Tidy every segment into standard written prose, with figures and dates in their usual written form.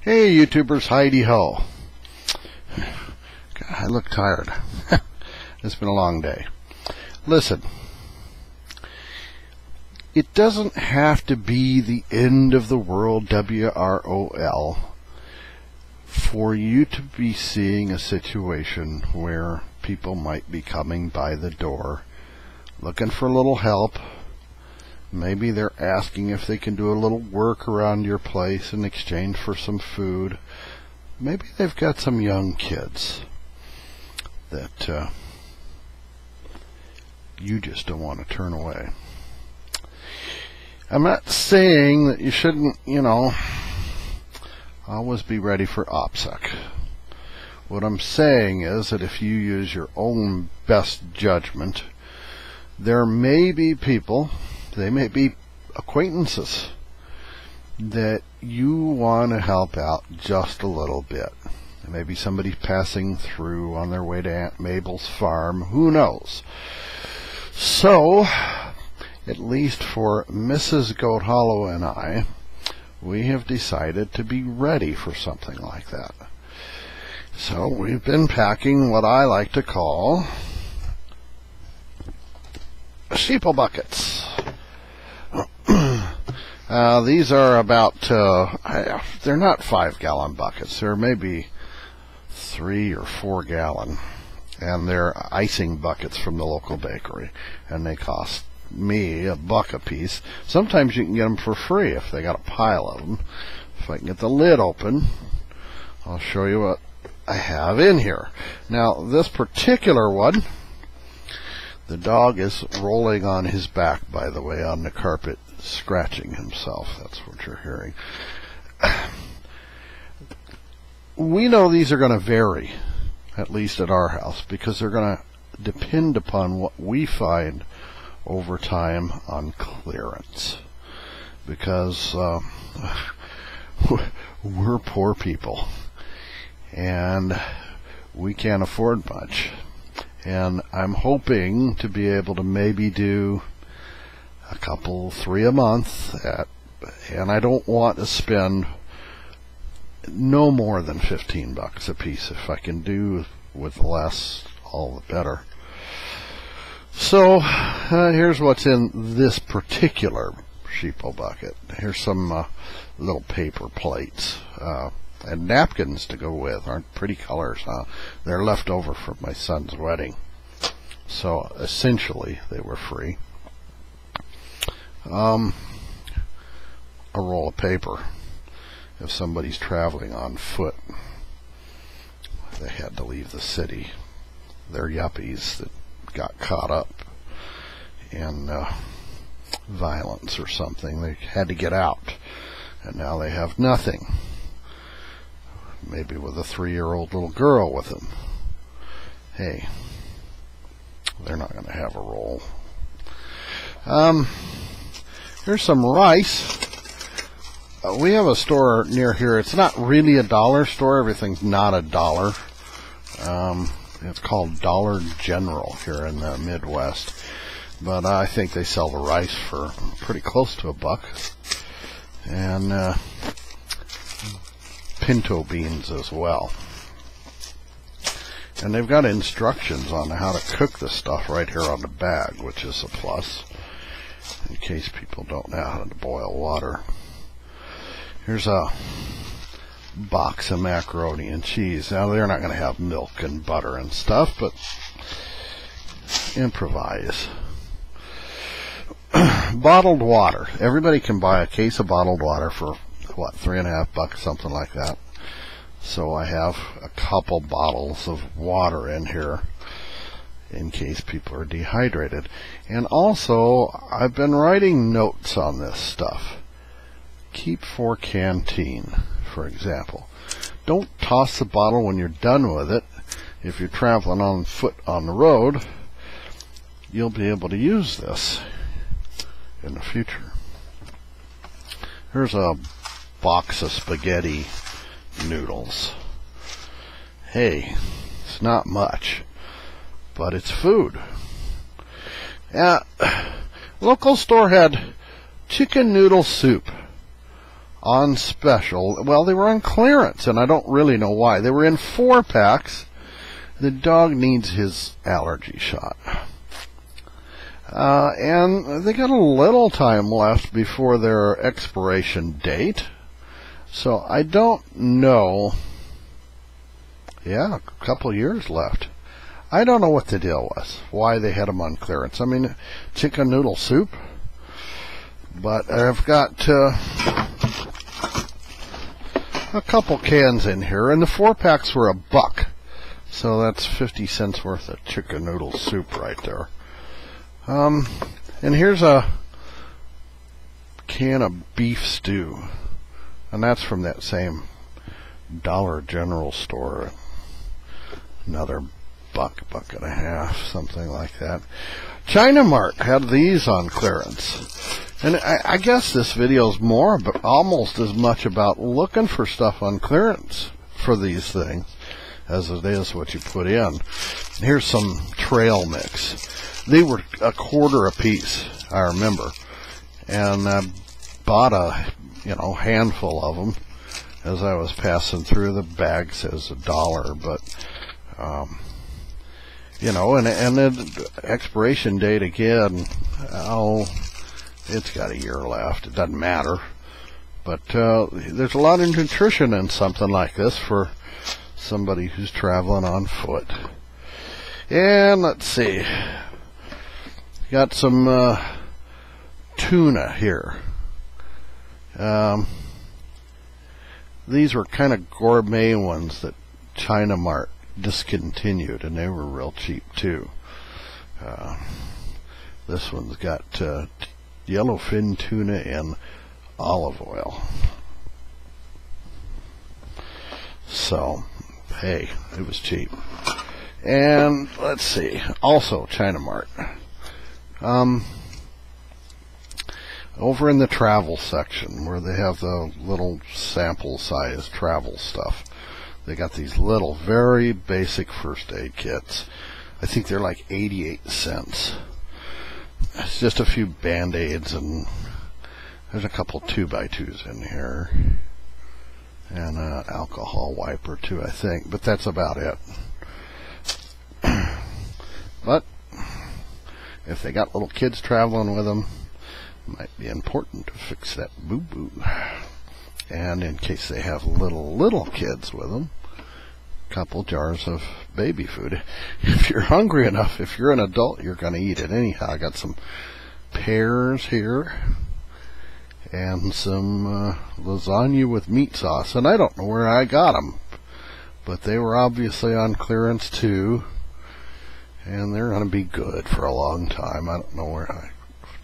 Hey YouTubers, Heidi Ho. God, I look tired. It's been a long day. Listen, it doesn't have to be the end of the world, WROL, for you to be seeing a situation where people might be coming by the door looking for a little help. Maybe they're asking if they can do a little work around your place in exchange for some food. Maybe they've got some young kids that you just don't want to turn away. I'm not saying that you shouldn't, always be ready for OPSEC. What I'm saying is that if you use your own best judgment, there may be people, they may be acquaintances, that you want to help out just a little bit. Maybe somebody passing through on their way to Aunt Mabel's farm, who knows. So, at least for Mrs. Goat Hollow and I, we have decided to be ready for something like that. So we've been packing what I like to call Sheeple Buckets. These are about, they're not 5-gallon buckets. They're maybe 3 or 4 gallon. And they're icing buckets from the local bakery. And they cost me $1 a piece. Sometimes you can get them for free if they got a pile of them. If I can get the lid open, I'll show you what I have in here. Now, this particular one, the dog is rolling on his back, by the way, on the carpet, scratching himself. That's what you're hearing. We know these are going to vary, at least at our house, because they're going to depend upon what we find over time on clearance. Because we're poor people, and we can't afford much. And I'm hoping to be able to maybe do a couple, 3 a month, and I don't want to spend no more than $15 a piece. If I can do with less, all the better. So here's what's in this particular Sheeple bucket. Here's some little paper plates and napkins to go with. Aren't pretty colors, huh? They're left over from my son's wedding, so essentially they were free. A roll of paper. If somebody's traveling on foot, they had to leave the city. They're yuppies that got caught up in violence or something. They had to get out, and now they have nothing. Maybe with a 3-year-old little girl with them. Hey, they're not going to have a roll. Here's some rice. We have a store near here. It's not really a dollar store. Everything's not a dollar. It's called Dollar General here in the Midwest. But I think they sell the rice for pretty close to $1. And pinto beans as well. And they've got instructions on how to cook the stuff right here on the bag, which is a plus, in case people don't know how to boil water. Here's a box of macaroni and cheese. Now, they're not going to have milk and butter and stuff, but improvise. Bottled water. Everybody can buy a case of bottled water for, what, $3.50, something like that. So I have a couple bottles of water in here in case people are dehydrated. And also, I've been writing notes on this stuff. Keep for canteen, for example. Don't toss the bottle when you're done with it. If you're traveling on foot on the road, you'll be able to use this in the future. Here's a box of spaghetti noodles. Hey, it's not much, but it's food. Local store had chicken noodle soup. on special. Well, they were on clearance, and I don't really know why. They were in 4-packs. The dog needs his allergy shot. And they got a little time left before their expiration date. So I don't know. Yeah, a couple years left. I don't know what the deal was, why they had them on clearance. I mean, chicken noodle soup. But I've got a couple cans in here, and the 4-packs were $1. So that's 50 cents worth of chicken noodle soup right there. And here's a can of beef stew, and that's from that same Dollar General store. Another $1.50, something like that. China Mart had these on clearance, and I guess this video is more, but almost as much about looking for stuff on clearance for these things as it is what you put in. Here's some trail mix. They were $1 a piece, I remember, and I bought a handful of them as I was passing through. The bag says $1, but and the expiration date again. It's got a year left. It doesn't matter, but there's a lot of nutrition in something like this for somebody who's traveling on foot. And let's see. Got some tuna here. These were kind of gourmet ones that China Mart discontinued, and they were real cheap too. This one's got yellowfin tuna and olive oil. So, hey, it was cheap. And let's see, also China Mart. Over in the travel section where they have the little sample size travel stuff, they got these little very basic first aid kits. I think they're like 88 cents. It's just a few band-aids, and there's a couple 2x2s in here, and an alcohol wipe or two, I think, but that's about it. But if they got little kids traveling with them, it might be important to fix that boo-boo. And in case they have little kids with them, a couple jars of baby food. If you're hungry enough, if you're an adult, you're going to eat it anyhow. I got some pears here and some lasagna with meat sauce, and I don't know where I got them, but they were obviously on clearance too, and they're going to be good for a long time. I don't know where. I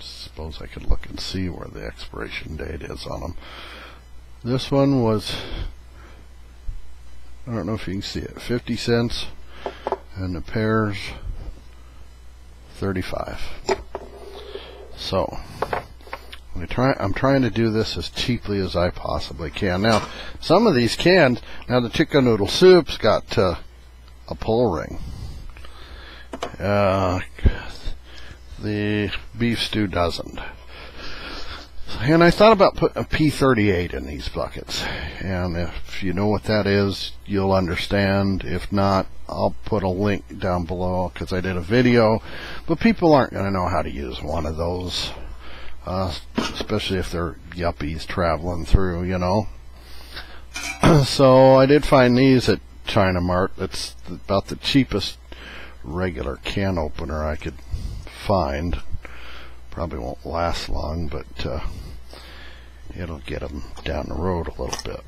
suppose I could look and see where the expiration date is on them. This one was, I don't know if you can see it, 50 cents, and the pears 35. So I'm trying to do this as cheaply as I possibly can. Now, some of these cans, now the chicken noodle soup's got a pull ring. The beef stew doesn't. And I thought about putting a P38 in these buckets. And if you know what that is, you'll understand. If not, I'll put a link down below because I did a video. But people aren't going to know how to use one of those, especially if they're yuppies traveling through, So I did find these at China Mart. It's about the cheapest regular can opener I could find. Probably won't last long, but it'll get them down the road a little bit.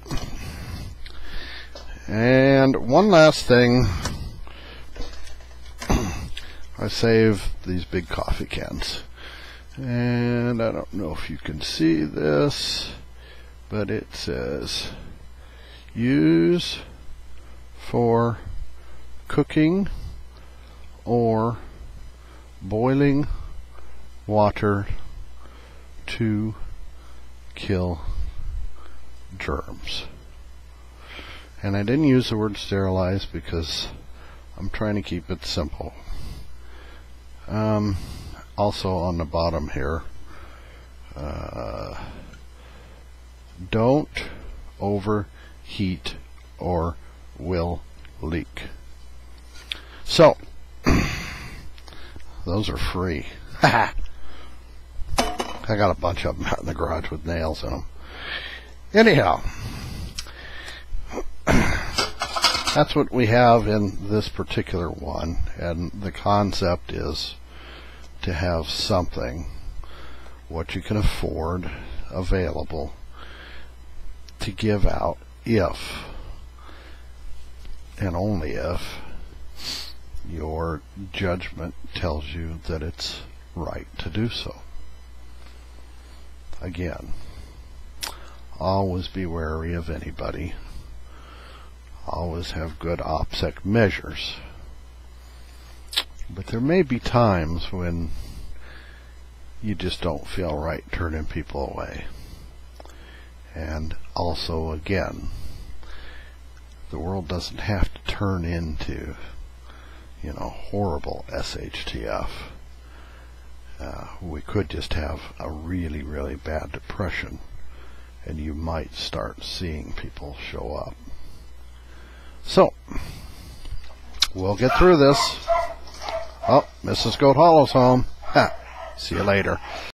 And one last thing, I saved these big coffee cans, and I don't know if you can see this, but it says use for cooking or boiling water to kill germs. And I didn't use the word sterilize because I'm trying to keep it simple. Also on the bottom here, don't overheat or will leak. So, those are free. I got a bunch of them out in the garage with nails in them. Anyhow, that's what we have in this particular one, and the concept is to have something what you can afford available to give out if and only if your judgment tells you that it's right to do so. Again, always be wary of anybody. Always have good OPSEC measures. But there may be times when you just don't feel right turning people away. And also, again, the world doesn't have to turn into, horrible SHTF. We could just have a really, really bad depression, and you might start seeing people show up. So, we'll get through this. Oh, Mrs. Goat Hollow's home. Ha! See you later.